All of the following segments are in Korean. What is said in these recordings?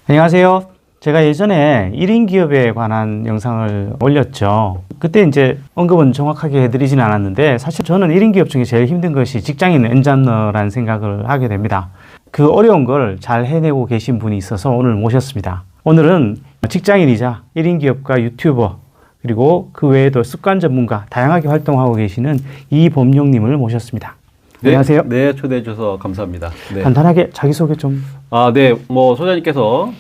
안녕하세요. 제가 예전에 1인 기업에 관한 영상을 올렸죠. 그때 이제 언급은 정확하게 해드리진 않았는데 사실 저는 1인 기업 중에 제일 힘든 것이 직장인 엔잡러라는 생각을 하게 됩니다. 그 어려운 걸 잘 해내고 계신 분이 있어서 오늘 모셨습니다. 오늘은 직장인이자 1인 기업가 유튜버 그리고 그 외에도 습관 전문가 다양하게 활동하고 계시는 이범용님을 모셨습니다. 네, 안녕하세요. 네, 초대해 주셔서 감사합니다. 네. 간단하게 자기소개 좀. 네, 소장님께서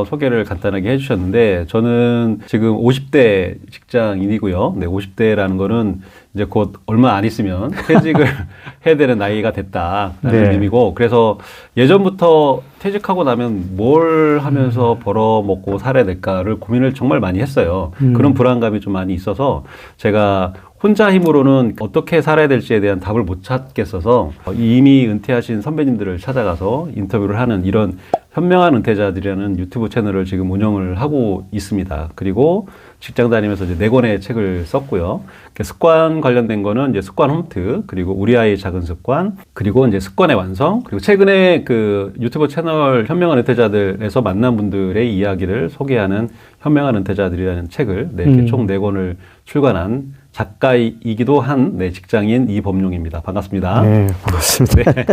소개를 간단하게 해주셨는데, 저는 지금 50대 직장인이고요. 네, 50대라는 거는 이제 곧 얼마 안 있으면 퇴직을 해야 되는 나이가 됐다라는 네. 의미고, 그래서 예전부터 퇴직하고 나면 뭘 하면서 벌어먹고 살아야 될까를 고민을 정말 많이 했어요. 그런 불안감이 좀 많이 있어서 제가 혼자 힘으로는 어떻게 살아야 될지에 대한 답을 못 찾겠어서 이미 은퇴하신 선배님들을 찾아가서 인터뷰를 하는 이런 현명한 은퇴자들이라는 유튜브 채널을 지금 운영을 하고 있습니다. 그리고 직장 다니면서 이제 4권의 책을 썼고요. 습관 관련된 거는 이제 습관 홈트, 그리고 우리 아이의 작은 습관, 그리고 이제 습관의 완성, 그리고 최근에 그 유튜브 채널 현명한 은퇴자들에서 만난 분들의 이야기를 소개하는 현명한 은퇴자들이라는 책을 이렇게 총 4권을 출간한 작가이기도 한 직장인 이범용입니다. 반갑습니다. 네, 반갑습니다. 네.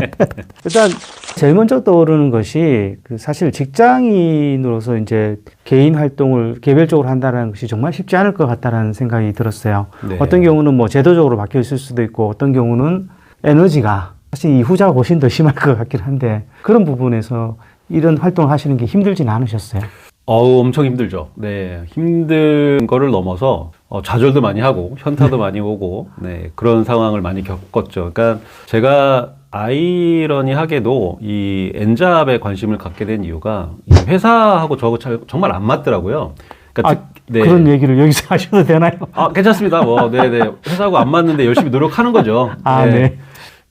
일단 제일 먼저 떠오르는 것이 사실 직장인으로서 이제 개인 활동을 개별적으로 한다는 것이 정말 쉽지 않을 것 같다는 생각이 들었어요. 네. 어떤 경우는 뭐 제도적으로 바뀌어 있을 수도 있고 어떤 경우는 에너지가 사실 이 후자가 훨씬 더 심할 것 같긴 한데 그런 부분에서 이런 활동을 하시는 게 힘들지는 않으셨어요? 엄청 힘들죠. 네. 힘든 거를 넘어서 좌절도 많이 하고 현타도 많이 오고 그런 상황을 많이 겪었죠. 그러니까 제가 아이러니하게도 이 엔잡에 관심을 갖게 된 이유가 이 회사하고 저하고 정말 안 맞더라고요. 그러니까 그런 얘기를 여기서 하셔도 되나요? 괜찮습니다. 네네. 회사하고 안 맞는데 열심히 노력하는 거죠. 네.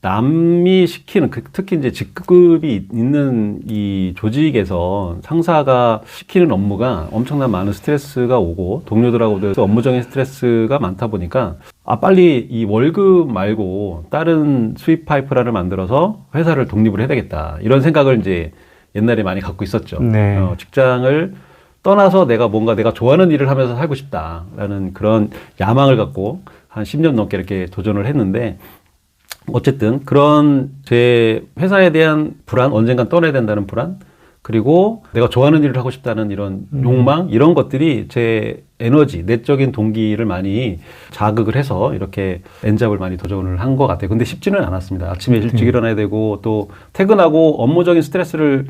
남이 시키는, 특히 이제 직급이 있는 이 조직에서 상사가 시키는 업무가 엄청난 많은 스트레스가 오고 동료들하고도 업무적인 스트레스가 많다 보니까 빨리 이 월급 말고 다른 수입 파이프라인을 만들어서 회사를 독립을 해야 되겠다. 이런 생각을 이제 옛날에 많이 갖고 있었죠. 네. 직장을 떠나서 내가 좋아하는 일을 하면서 살고 싶다라는 그런 야망을 갖고 한 10년 넘게 이렇게 도전을 했는데 어쨌든 그런 제 회사에 대한 불안, 언젠간 떠나야 된다는 불안, 그리고 내가 좋아하는 일을 하고 싶다는 이런 욕망, 이런 것들이 제 에너지, 내적인 동기를 많이 자극을 해서 이렇게 엔잡을 많이 도전을 한 것 같아요. 근데 쉽지는 않았습니다. 아침에 일찍 일어나야 되고 또 퇴근하고 업무적인 스트레스를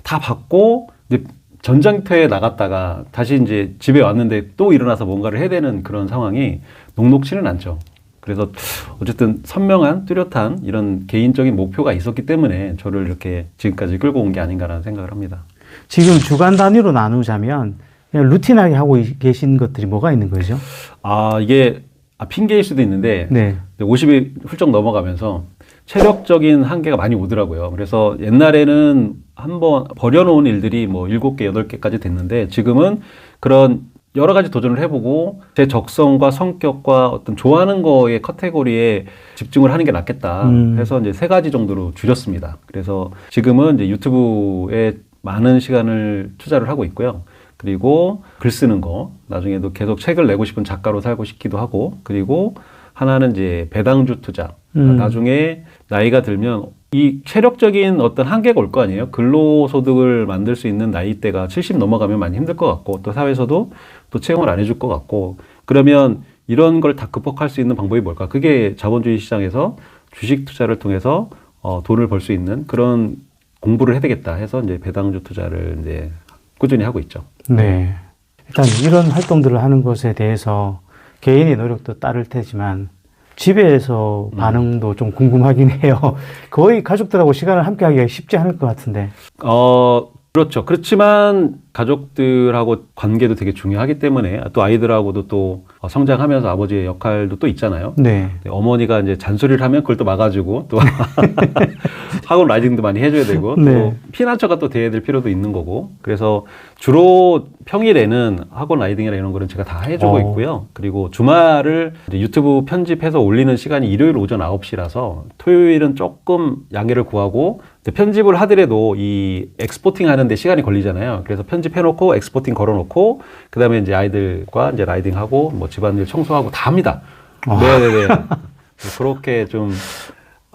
다 받고 이제 전장터에 나갔다가 다시 이제 집에 왔는데 또 일어나서 뭔가를 해야 되는 그런 상황이 녹록치는 않죠. 그래서 어쨌든 선명한 뚜렷한 이런 개인적인 목표가 있었기 때문에 저를 이렇게 지금까지 끌고 온 게 아닌가라는 생각을 합니다. 지금 주간 단위로 나누자면 그냥 루틴하게 하고 계신 것들이 뭐가 있는 거죠? 이게 핑계일 수도 있는데 네. 50이 훌쩍 넘어가면서 체력적인 한계가 많이 오더라고요. 그래서 옛날에는 한번 버려놓은 일들이 뭐 7개, 8개까지 됐는데 지금은 그런 여러 가지 도전을 해보고 제 적성과 성격과 어떤 좋아하는 거의 카테고리에 집중을 하는 게 낫겠다 해서 이제 3가지 정도로 줄였습니다. 그래서 지금은 이제 유튜브에 많은 시간을 투자를 하고 있고요. 그리고 글 쓰는 거, 나중에도 계속 책을 내고 싶은 작가로 살고 싶기도 하고, 그리고 하나는 이제 배당주 투자. 나중에 나이가 들면 이 체력적인 어떤 한계가 올 거 아니에요. 근로소득을 만들 수 있는 나이대가 70 넘어가면 많이 힘들 것 같고, 또 사회에서도 또 채용을 안 해줄 것 같고, 그러면 이런 걸 다 극복할 수 있는 방법이 뭘까? 그게 자본주의 시장에서 주식 투자를 통해서 돈을 벌 수 있는 그런 공부를 해야 되겠다 해서 이제 배당주 투자를 이제 꾸준히 하고 있죠. 네. 일단 이런 활동들을 하는 것에 대해서 개인의 노력도 따를 테지만 집에서 반응도 좀 궁금하긴 해요. 거의 가족들하고 시간을 함께 하기가 쉽지 않을 것 같은데. 그렇죠. 그렇지만 가족들하고 관계도 되게 중요하기 때문에 또 아이들하고도 또 성장하면서 아버지의 역할도 또 있잖아요. 네. 어머니가 이제 잔소리를 하면 그걸 또 막아주고 또 학원 라이딩도 많이 해줘야 되고 또 네. 피난처가 또 돼야 될 필요도 있는 거고 그래서 주로 평일에는 학원 라이딩이나 이런 거는 제가 다 해주고 있고요. 그리고 주말을 이제 유튜브 편집해서 올리는 시간이 일요일 오전 9시라서 토요일은 조금 양해를 구하고 근데 편집을 하더라도 이 엑스포팅 하는데 시간이 걸리잖아요. 그래서 편집해놓고 엑스포팅 걸어놓고 그다음에 이제 아이들과 이제 라이딩하고 뭐 집안일 청소하고 다 합니다. 네네네. 그렇게 좀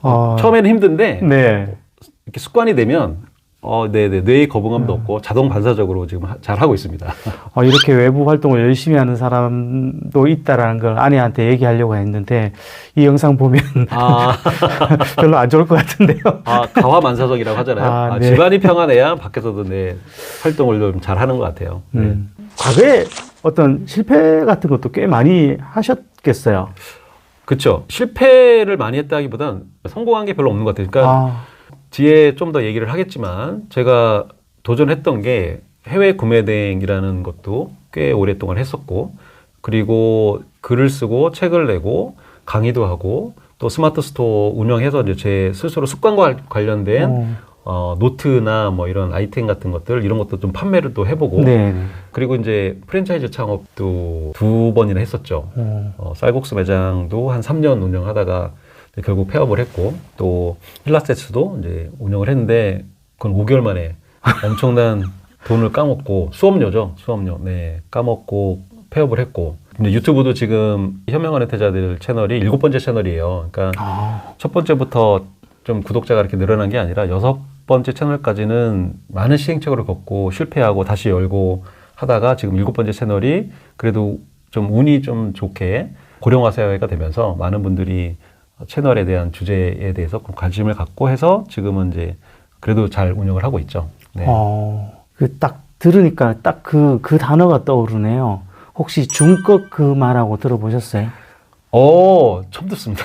처음에는 힘든데 네. 이렇게 습관이 되면 네네 뇌의 거부감도 없고 자동 반사적으로 지금 잘 하고 있습니다. 이렇게 외부 활동을 열심히 하는 사람도 있다라는 걸 아내한테 얘기하려고 했는데 이 영상 보면 별로 안 좋을 것 같은데요. 가화만사적이라고 하잖아요. 네. 집안이 평안해야 밖에서도 네 활동을 좀 잘 하는 것 같아요. 네. 과거에 어떤 실패 같은 것도 꽤 많이 하셨겠어요. 그렇죠. 실패를 많이 했다기보단 성공한 게 별로 없는 것 같아요. 그러니까 뒤에 좀 더 얘기를 하겠지만 제가 도전했던 게 해외 구매 대행이라는 것도 꽤 오랫동안 했었고 그리고 글을 쓰고 책을 내고 강의도 하고 또 스마트 스토어 운영해서 이제 제 스스로 습관과 관련된 노트나 뭐 이런 아이템 같은 것들 이런 것도 좀 판매를 또 해보고 네. 그리고 이제 프랜차이즈 창업도 2번이나 했었죠. 쌀국수 매장도 한 3년 운영하다가 결국 폐업을 했고 또 힐라세스도 이제 운영을 했는데 그건 5개월 만에 엄청난 돈을 까먹고 수업료죠. 수업료. 네. 까먹고 폐업을 했고 근데 유튜브도 지금 현명한 혜태자들 채널이 7번째 채널이에요. 그러니까 첫 번째부터 좀 구독자가 이렇게 늘어난 게 아니라 6번째 채널까지는 많은 시행착오를 겪고 실패하고 다시 열고 하다가 지금 7번째 채널이 그래도 좀 운이 좀 좋게 고령화 사회가 되면서 많은 분들이 채널에 대한 주제에 대해서 관심을 갖고 해서 지금은 이제 그래도 잘 운영을 하고 있죠. 네. 딱 들으니까 딱 그 단어가 떠오르네요. 혹시 중꺾 그 말하고 들어보셨어요? 처음 듣습니다.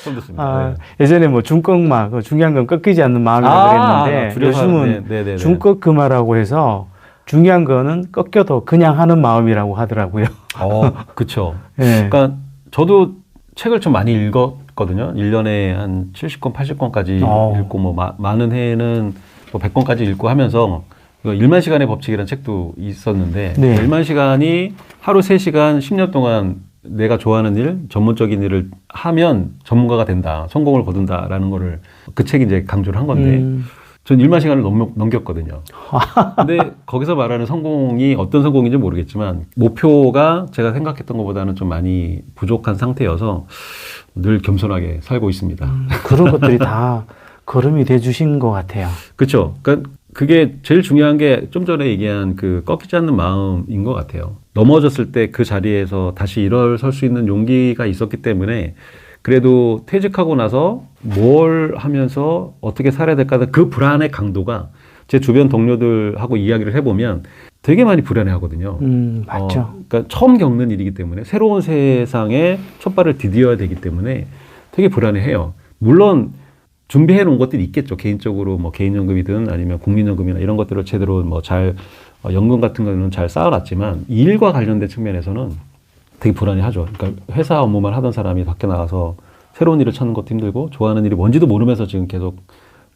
처음 듣습니다. 네. 예전에 뭐 중꺾마, 중요한 건 꺾이지 않는 마음이라고 그랬는데 요즘은 중꺾 그 말하고 해서 중요한 거는 꺾여도 그냥 하는 마음이라고 하더라고요. 그쵸. 네. 그러니까 저도 책을 좀 많이 읽었거든요. 1년에 한 70권, 80권까지 읽고, 뭐, 많은 해에는 뭐 100권까지 읽고 하면서, 1만 시간의 법칙이라는 책도 있었는데, 네. 1만 시간이 하루 3시간, 10년 동안 내가 좋아하는 일, 전문적인 일을 하면 전문가가 된다, 성공을 거둔다라는 거를 그 책이 이제 강조를 한 건데, 전 1만 시간을 넘겼거든요. 근데 거기서 말하는 성공이 어떤 성공인지 모르겠지만 목표가 제가 생각했던 것보다는 좀 많이 부족한 상태여서 늘 겸손하게 살고 있습니다. 그런 것들이 다 걸음이 돼 주신 것 같아요. 그렇죠. 그러니까 그게 제일 중요한 게 좀 전에 얘기한 그 꺾이지 않는 마음인 것 같아요. 넘어졌을 때 그 자리에서 다시 일어설 수 있는 용기가 있었기 때문에 그래도 퇴직하고 나서 뭘 하면서 어떻게 살아야 될까 그 불안의 강도가 제 주변 동료들하고 이야기를 해보면 되게 많이 불안해 하거든요. 맞죠. 그러니까 처음 겪는 일이기 때문에 새로운 세상에 첫발을 디뎌야 되기 때문에 되게 불안해 해요. 물론 준비해 놓은 것들이 있겠죠. 개인적으로 뭐 개인연금이든 아니면 국민연금이나 이런 것들을 제대로 뭐 잘 연금 같은 거는 잘 쌓아놨지만 이 일과 관련된 측면에서는 되게 불안해하죠. 그러니까 회사 업무만 하던 사람이 밖에 나가서 새로운 일을 찾는 것도 힘들고 좋아하는 일이 뭔지도 모르면서 지금 계속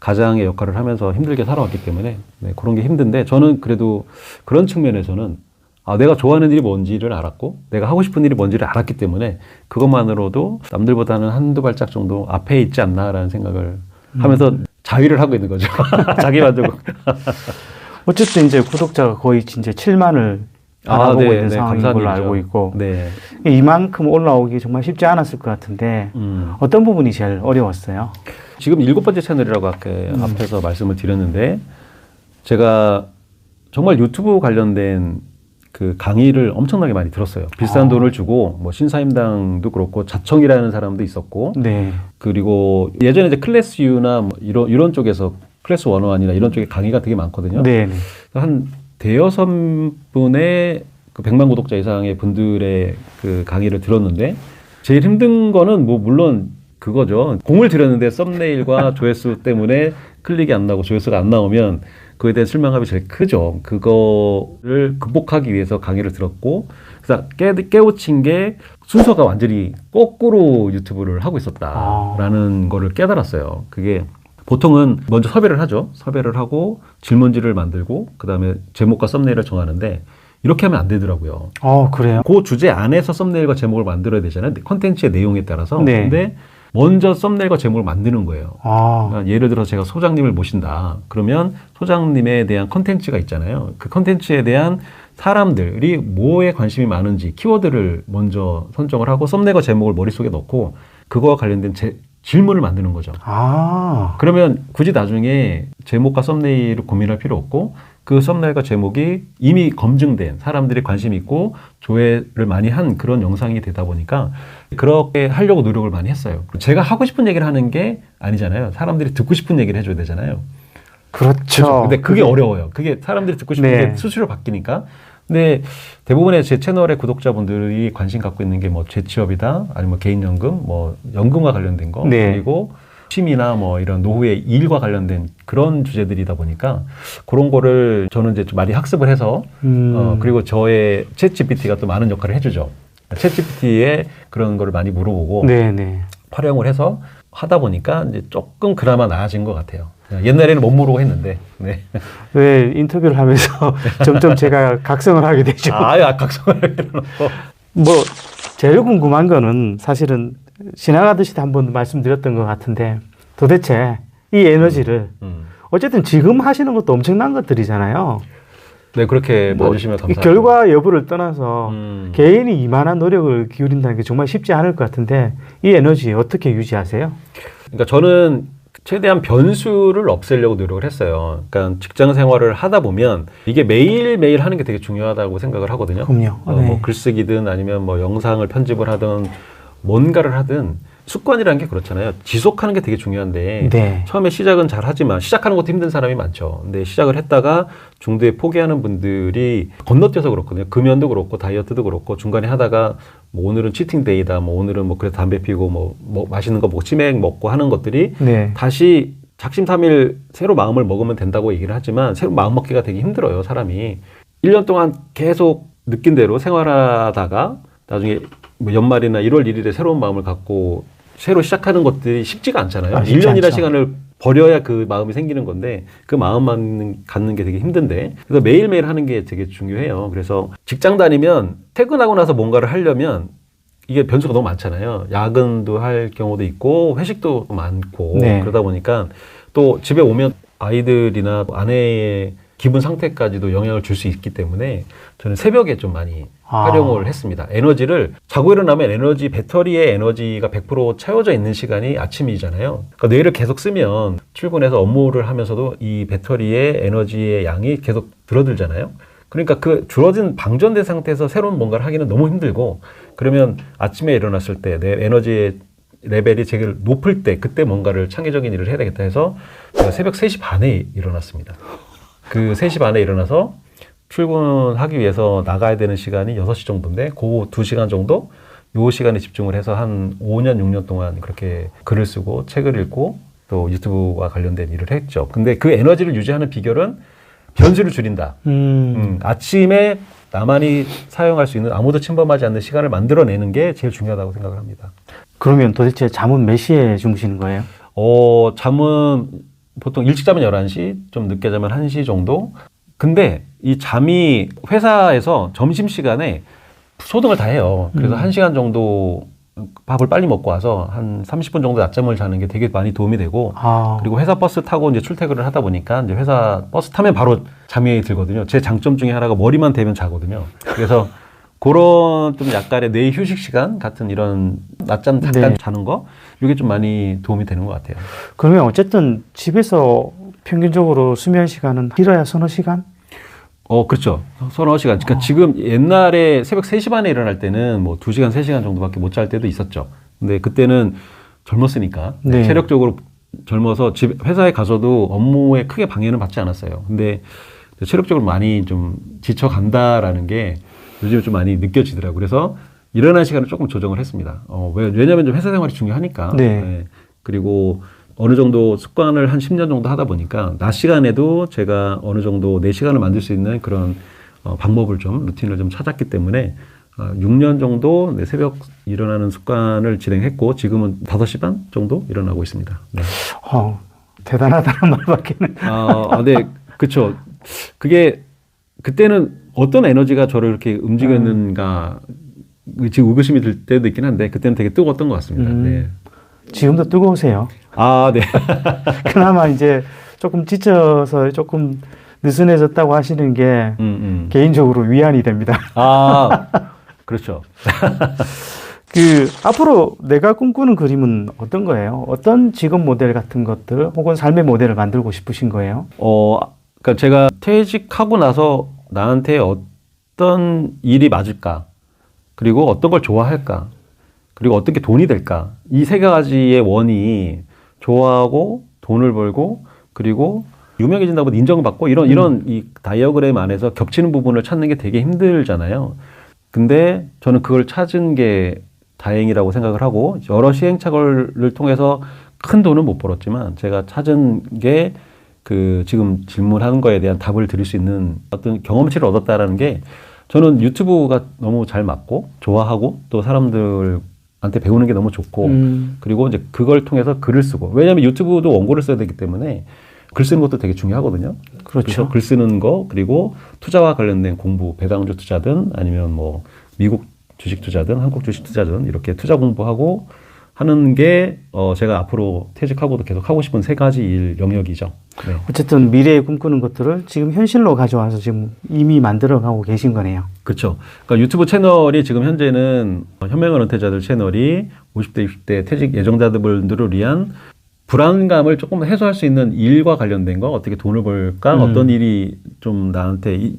가장의 역할을 하면서 힘들게 살아왔기 때문에 네, 그런 게 힘든데 저는 그래도 그런 측면에서는 내가 좋아하는 일이 뭔지를 알았고 내가 하고 싶은 일이 뭔지를 알았기 때문에 그것만으로도 남들보다는 한두 발짝 정도 앞에 있지 않나라는 생각을 하면서 자위를 하고 있는 거죠. 자기 만족. 어쨌든 이제 구독자가 거의 진짜 7만을 알아보고 있는 상황인 걸로 알고 있고 이만큼 올라오기 정말 쉽지 않았을 것 같은데 어떤 부분이 제일 어려웠어요? 지금 7번째 채널이라고 아까 앞에서 말씀을 드렸는데 제가 정말 유튜브 관련된 그 강의를 엄청나게 많이 들었어요. 비싼 돈을 주고 뭐 신사임당도 그렇고 자청이라는 사람도 있었고 그리고 예전에 이제 클래스 U나 뭐 이런 쪽에서 클래스 101이나 이런 쪽에 강의가 되게 많거든요. 한 대여섯 분의 그 100만 구독자 이상의 분들의 그 강의를 들었는데 제일 힘든 거는 뭐 물론 그거죠. 공을 들였는데 썸네일과 조회수 때문에 클릭이 안 나고 조회수가 안 나오면 그에 대한 실망감이 제일 크죠. 그거를 극복하기 위해서 강의를 들었고 그래서 깨우친 게 순서가 완전히 거꾸로 유튜브를 하고 있었다라는 거를 깨달았어요. 그게 보통은 먼저 섭외를 하죠. 섭외를 하고 질문지를 만들고 그다음에 제목과 썸네일을 정하는데 이렇게 하면 안 되더라고요. 그래요? 그 주제 안에서 썸네일과 제목을 만들어야 되잖아요. 컨텐츠의 내용에 따라서. 근데 먼저 썸네일과 제목을 만드는 거예요. 그러니까 예를 들어 제가 소장님을 모신다. 그러면 소장님에 대한 컨텐츠가 있잖아요. 그 컨텐츠에 대한 사람들이 뭐에 관심이 많은지 키워드를 먼저 선정을 하고 썸네일과 제목을 머릿속에 넣고 그거와 관련된 질문을 만드는 거죠. 그러면 굳이 나중에 제목과 썸네일을 고민할 필요 없고 그 썸네일과 제목이 이미 검증된 사람들이 관심 있고 조회를 많이 한 그런 영상이 되다 보니까 그렇게 하려고 노력을 많이 했어요. 제가 하고 싶은 얘기를 하는 게 아니잖아요. 사람들이 듣고 싶은 얘기를 해줘야 되잖아요. 그렇죠. 근데 그게 어려워요. 그게 사람들이 듣고 싶은 게 수시로 바뀌니까. 근데 대부분의 제 채널의 구독자분들이 관심 갖고 있는 게 뭐 재취업이다, 아니면 뭐 개인연금, 뭐 연금과 관련된 거, 그리고 취미나 뭐 이런 노후의 일과 관련된 그런 주제들이다 보니까 그런 거를 저는 이제 좀 많이 학습을 해서 그리고 저의 챗 GPT가 또 많은 역할을 해주죠. 챗 GPT에 그런 거를 많이 물어보고 활용을 해서 하다 보니까 이제 조금 그나마 나아진 것 같아요. 옛날에는 못 모르고 했는데. 네. 왜 인터뷰를 하면서 점점 제가 각성을 하게 되죠. 각성을 하게 되는 거. 뭐 제일 궁금한 거는 사실은 지나가듯이 한번 말씀드렸던 것 같은데 도대체 이 에너지를 어쨌든 지금 하시는 것도 엄청난 것들이잖아요. 네, 그렇게 봐주시면 감사합니다. 결과 여부를 떠나서 개인이 이만한 노력을 기울인다는 게 정말 쉽지 않을 것 같은데 이 에너지 어떻게 유지하세요? 그러니까 저는 최대한 변수를 없애려고 노력을 했어요. 그러니까 직장 생활을 하다 보면 이게 매일매일 하는 게 되게 중요하다고 생각을 하거든요. 그럼요. 뭐 글쓰기든 아니면 뭐 영상을 편집을 하든 뭔가를 하든 습관이라는 게 그렇잖아요. 지속하는 게 되게 중요한데 처음에 시작은 잘 하지만 시작하는 것도 힘든 사람이 많죠. 근데 시작을 했다가 중도에 포기하는 분들이 건너뛰어서 그렇거든요. 금연도 그렇고 다이어트도 그렇고 중간에 하다가 뭐 오늘은 치팅데이다, 뭐 오늘은 뭐 그래서 담배 피고 뭐 맛있는 거 먹고 치맥 먹고 하는 것들이 다시 작심삼일 새로 마음을 먹으면 된다고 얘기를 하지만 새로 마음 먹기가 되게 힘들어요. 사람이 1년 동안 계속 느낀 대로 생활하다가 나중에 뭐 연말이나 1월 1일에 새로운 마음을 갖고 새로 시작하는 것들이 쉽지가 않잖아요. 1년이라는 시간을 버려야 그 마음이 생기는 건데 그 마음만 갖는 게 되게 힘든데 그래서 매일매일 하는 게 되게 중요해요. 그래서 직장 다니면 퇴근하고 나서 뭔가를 하려면 이게 변수가 너무 많잖아요. 야근도 할 경우도 있고 회식도 많고 그러다 보니까 또 집에 오면 아이들이나 아내의 기분 상태까지도 영향을 줄 수 있기 때문에 저는 새벽에 좀 많이 활용을 했습니다. 에너지를 자고 일어나면 배터리의 에너지가 100% 채워져 있는 시간이 아침이잖아요. 그러니까 뇌를 계속 쓰면 출근해서 업무를 하면서도 이 배터리의 에너지의 양이 계속 줄어들잖아요. 그러니까 그 줄어든 방전된 상태에서 새로운 뭔가를 하기는 너무 힘들고 그러면 아침에 일어났을 때 내 에너지의 레벨이 제일 높을 때 그때 뭔가를 창의적인 일을 해야 되겠다 해서 제가 새벽 3시 반에 일어났습니다. 그 3시 반에 일어나서 출근하기 위해서 나가야 되는 시간이 6시 정도인데 그 2시간 정도 요 시간에 집중을 해서 한 5년, 6년 동안 그렇게 글을 쓰고 책을 읽고 또 유튜브와 관련된 일을 했죠. 근데 그 에너지를 유지하는 비결은 변수를 줄인다. 아침에 나만이 사용할 수 있는 아무도 침범하지 않는 시간을 만들어내는 게 제일 중요하다고 생각을 합니다. 그러면 도대체 잠은 몇 시에 주무시는 거예요? 잠은 보통 일찍 자면 11시, 좀 늦게 자면 1시 정도. 근데 이 잠이 회사에서 점심시간에 소등을 다 해요. 그래서 1시간 정도 밥을 빨리 먹고 와서 한 30분 정도 낮잠을 자는 게 되게 많이 도움이 되고 그리고 회사 버스 타고 이제 출퇴근을 하다 보니까 이제 회사 버스 타면 바로 잠이 들거든요. 제 장점 중에 하나가 머리만 대면 자거든요. 그래서 그런 좀 약간의 뇌 휴식 시간 같은 이런 낮잠 잠깐 자는 거 이게 좀 많이 도움이 되는 것 같아요. 그러면 어쨌든 집에서 평균적으로 수면 시간은 길어야 서너 시간? 그렇죠. 서너 시간. 그러니까 지금 옛날에 새벽 3시 반에 일어날 때는 뭐 2시간, 3시간 정도밖에 못 잘 때도 있었죠. 근데 그때는 젊었으니까 체력적으로 젊어서 회사에 가서도 업무에 크게 방해는 받지 않았어요. 근데 체력적으로 많이 좀 지쳐간다라는 게 요즘 좀 많이 느껴지더라고요. 그래서 일어나는 시간을 조금 조정을 했습니다. 왜냐하면 좀 회사 생활이 중요하니까. 그리고 어느 정도 습관을 한 10년 정도 하다 보니까 낮 시간에도 제가 어느 정도 내 시간을 만들 수 있는 그런 방법을 좀 루틴을 좀 찾았기 때문에 6년 정도 새벽 일어나는 습관을 진행했고 지금은 5시 반 정도 일어나고 있습니다. 네. 대단하다는 말밖에는. 네, 그렇죠. 그게 그때는 어떤 에너지가 저를 이렇게 움직였는가 지금 의구심이 들 때도 있긴 한데 그때는 되게 뜨거웠던 것 같습니다. 네. 지금도 뜨거우세요. 아, 네. 그나마 이제 조금 지쳐서 조금 느슨해졌다고 하시는 게 개인적으로 위안이 됩니다. 아, 그렇죠. 앞으로 내가 꿈꾸는 그림은 어떤 거예요? 어떤 직업 모델 같은 것들 혹은 삶의 모델을 만들고 싶으신 거예요? 그러니까 제가 퇴직하고 나서 나한테 어떤 일이 맞을까? 그리고 어떤 걸 좋아할까? 그리고 어떤 게 돈이 될까? 이 세 가지의 원이 좋아하고 돈을 벌고 그리고 유명해진다고 인정받고 이런 이 다이어그램 안에서 겹치는 부분을 찾는 게 되게 힘들잖아요. 근데 저는 그걸 찾은 게 다행이라고 생각을 하고 여러 시행착오를 통해서 큰 돈은 못 벌었지만 제가 찾은 게 지금 질문하는 거에 대한 답을 드릴 수 있는 어떤 경험치를 얻었다라는 게 저는 유튜브가 너무 잘 맞고 좋아하고 또 사람들한테 배우는 게 너무 좋고 그리고 이제 그걸 통해서 글을 쓰고 왜냐하면 유튜브도 원고를 써야 되기 때문에 글 쓰는 것도 되게 중요하거든요. 그렇죠. 그래서 글 쓰는 거 그리고 투자와 관련된 공부 배당주 투자든 아니면 뭐 미국 주식 투자든 한국 주식 투자든 이렇게 투자 공부하고 하는 게 제가 앞으로 퇴직하고도 계속 하고 싶은 세 가지 일 영역이죠. 네. 어쨌든 미래에 꿈꾸는 것들을 지금 현실로 가져와서 지금 이미 만들어가고 계신 거네요. 그렇죠. 그러니까 유튜브 채널이 지금 현재는 현명한 은퇴자들 채널이 50대, 60대 퇴직 예정자들을 위한 불안감을 조금 해소할 수 있는 일과 관련된 거 어떻게 돈을 벌까 어떤 일이 좀 나한테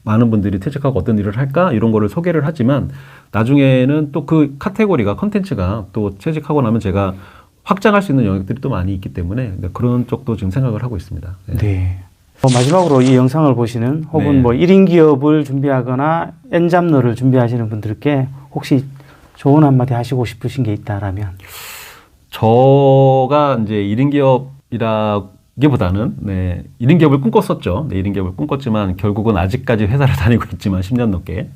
많은 분들이 퇴직하고 어떤 일을 할까 이런 거를 소개를 하지만 나중에는 또 그 카테고리가 컨텐츠가 또 퇴직하고 나면 제가 확장할 수 있는 영역들이 또 많이 있기 때문에 그런 쪽도 지금 생각을 하고 있습니다. 네. 네. 마지막으로 이 영상을 보시는 혹은 네. 뭐 1인 기업을 준비하거나 엔잡러를 준비하시는 분들께 혹시 좋은 한마디 하시고 싶으신 게 있다라면 저가 이제 1인 기업이라기보다는 1인 기업을 꿈꿨었죠. 1인 기업을 꿈꿨지만 결국은 아직까지 회사를 다니고 있지만 10년 넘게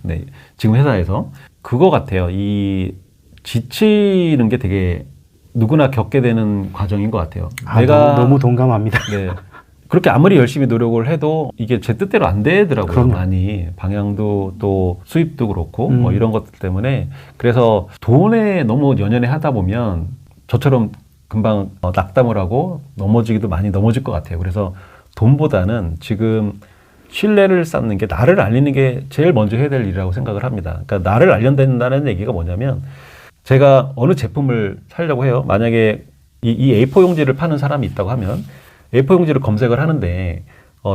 지금 회사에서 그거 같아요. 이 지치는 게 되게 누구나 겪게 되는 과정인 것 같아요. 내가 너무 동감합니다. 네. 그렇게 아무리 열심히 노력을 해도 이게 제 뜻대로 안 되더라고요. 그럼요. 많이 방향도 또 수입도 그렇고 뭐 이런 것들 때문에 그래서 돈에 너무 연연해 하다 보면 저처럼 금방 낙담을 하고 넘어지기도 많이 넘어질 것 같아요. 그래서 돈보다는 지금 신뢰를 쌓는 게 나를 알리는 게 제일 먼저 해야 될 일이라고 생각을 합니다. 그러니까 나를 알려낸다는 얘기가 뭐냐면 제가 어느 제품을 사려고 해요. 만약에 이 A4 용지를 파는 사람이 있다고 하면 A4 용지를 검색을 하는데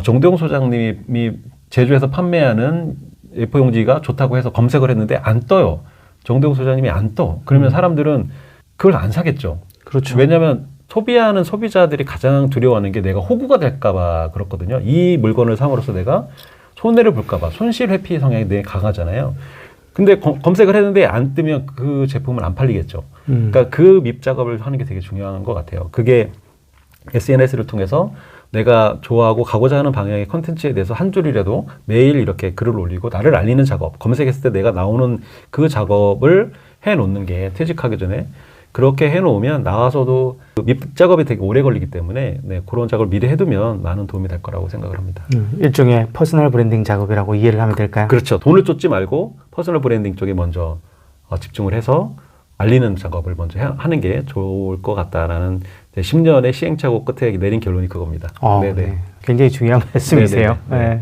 정대용 소장님이 제주에서 판매하는 A4 용지가 좋다고 해서 검색을 했는데 안 떠요. 정대용 소장님이 안 떠. 그러면 사람들은 그걸 안 사겠죠. 그렇죠. 왜냐하면 소비하는 소비자들이 가장 두려워하는 게 내가 호구가 될까봐 그렇거든요. 이 물건을 삼으로써 내가 손해를 볼까봐 손실 회피 성향이 되게 강하잖아요. 근데 검색을 했는데 안 뜨면 그 제품은 안 팔리겠죠. 그러니까 그 밉 작업을 하는 게 되게 중요한 것 같아요. 그게 SNS를 통해서 내가 좋아하고 가고자 하는 방향의 컨텐츠에 대해서 한 줄이라도 매일 이렇게 글을 올리고 나를 알리는 작업, 검색했을 때 내가 나오는 그 작업을 해놓는 게 퇴직하기 전에 그렇게 해놓으면 나와서도 밑 작업이 되게 오래 걸리기 때문에 그런 작업을 미리 해두면 많은 도움이 될 거라고 생각을 합니다. 일종의 퍼스널 브랜딩 작업이라고 이해를 하면 될까요? 그렇죠. 돈을 쫓지 말고 퍼스널 브랜딩 쪽에 먼저 집중을 해서 알리는 작업을 먼저 하는 게 좋을 것 같다라는 10년의 시행착오 끝에 내린 결론이 그겁니다. 네. 굉장히 중요한 말씀이세요. 네네. 네.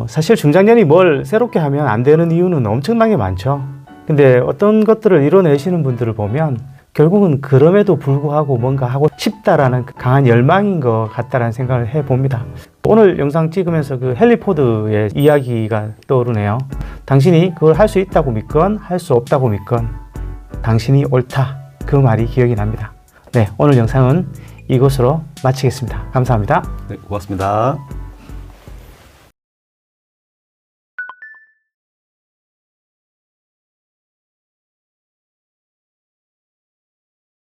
사실 중장년이 뭘 새롭게 하면 안 되는 이유는 엄청나게 많죠. 근데 어떤 것들을 이뤄내시는 분들을 보면 결국은 그럼에도 불구하고 뭔가 하고 싶다라는 강한 열망인 것 같다라는 생각을 해봅니다. 오늘 영상 찍으면서 그 헨리 포드의 이야기가 떠오르네요. 당신이 그걸 할 수 있다고 믿건 할 수 없다고 믿건 당신이 옳다. 그 말이 기억이 납니다. 네, 오늘 영상은 이것으로 마치겠습니다. 감사합니다. 네, 고맙습니다.